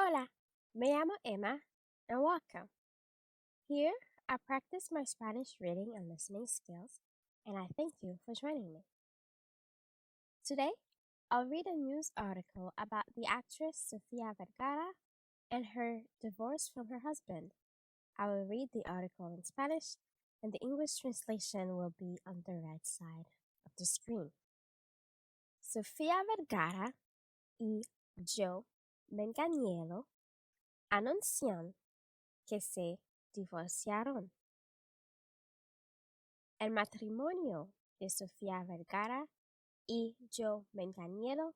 Hola, me llamo Emma, and welcome. Here, I practice my Spanish reading and listening skills, and I thank you for joining me. Today, I'll read a news article about the actress Sofia Vergara and her divorce from her husband. I will read the article in Spanish, and the English translation will be on the right side of the screen. Sofia Vergara y Joe Manganiello anuncian que se divorciaron. El matrimonio de Sofia Vergara y Joe Manganiello,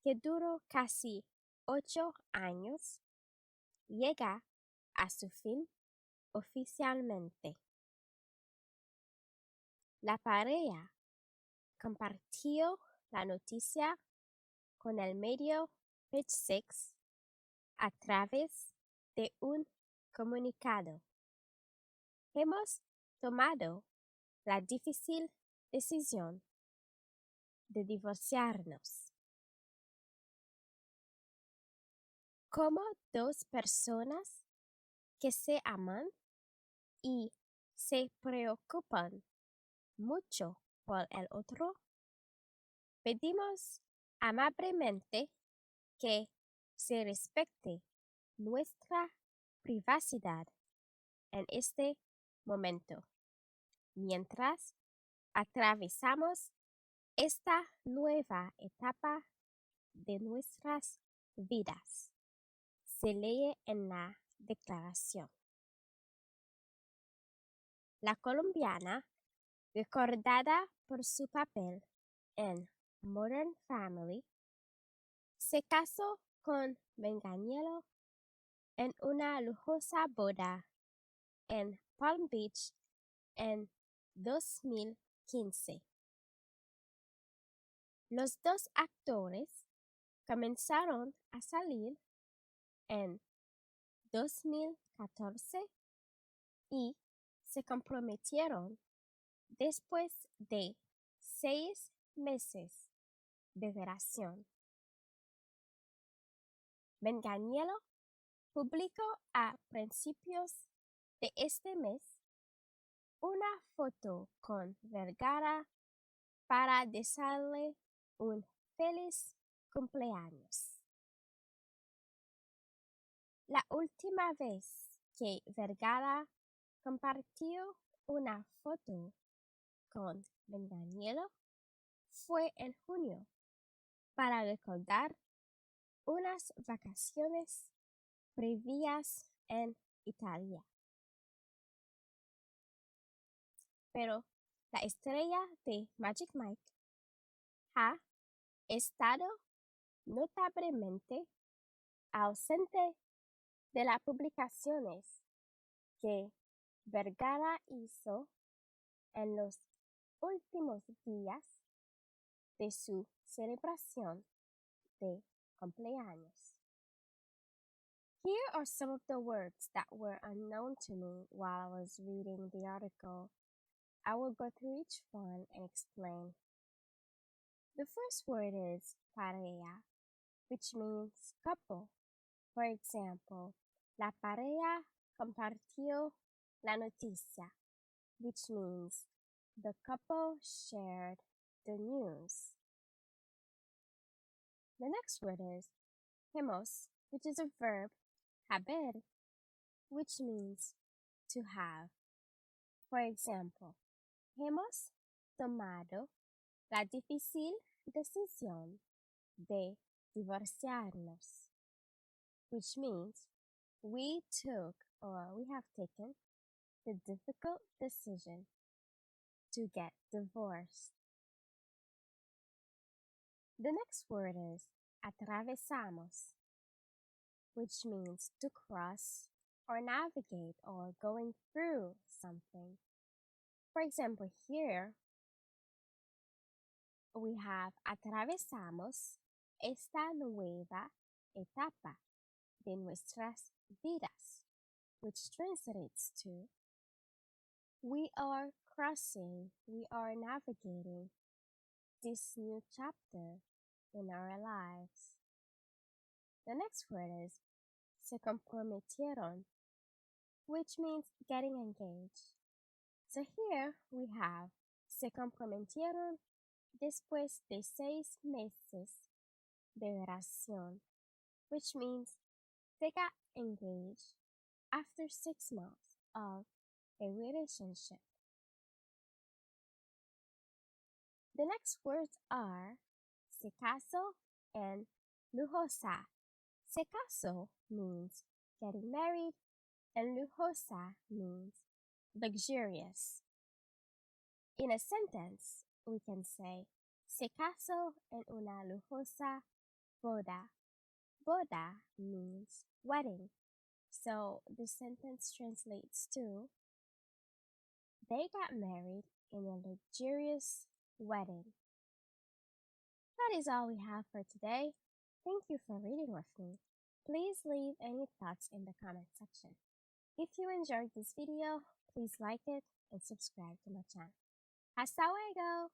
que duró casi 8 años, llega a su fin oficialmente. La pareja compartió la noticia con el medio Page Six a través de un comunicado. Hemos tomado la difícil decisión de divorciarnos. Como dos personas que se aman y se preocupan mucho por el otro, pedimos amablemente que se respete nuestra privacidad en este momento, mientras atravesamos esta nueva etapa de nuestras vidas. Se lee en la declaración. La colombiana, recordada por su papel en Modern Family, se casó con Manganiello en una lujosa boda en Palm Beach en 2015. Los dos actores comenzaron a salir en 2014 y se comprometieron después de 6 meses de relación. Manganiello publicó a principios de este mes una foto con Vergara para desearle un feliz cumpleaños. La última vez que Vergara compartió una foto con Manganiello fue en junio para recordar unas vacaciones previas en Italia. Pero la estrella de Magic Mike ha estado notablemente ausente de las publicaciones que Vergara hizo en los últimos días de su celebración de cumpleaños. Here are some of the words that were unknown to me while I was reading the article. I will go through each one and explain. The first word is pareja, which means couple. For example, la pareja compartió la noticia, which means the couple shared the news. The next word is hemos, which is a verb, haber, which means to have. For example, hemos tomado la difícil decisión de divorciarnos, which means we took or we have taken the difficult decision to get divorced. The next word is atravesamos, which means to cross or navigate or going through something. For example, here we have atravesamos esta nueva etapa de nuestras vidas, which translates to we are crossing, we are navigating this new chapter in our lives. The next word is se comprometieron, which means getting engaged. So here we have se comprometieron después de 6 meses de relación, which means they got engaged after 6 months of a relationship. The next words are se casó and lujosa. Se casó means getting married, and lujosa means luxurious. In a sentence, we can say se casó en una lujosa boda. Boda means wedding, so the sentence translates to they got married in a luxurious wedding. That is all we have for today. Thank you for reading with me. Please leave any thoughts in the comment section. If you enjoyed this video, please like it and subscribe to my channel. Hasta luego!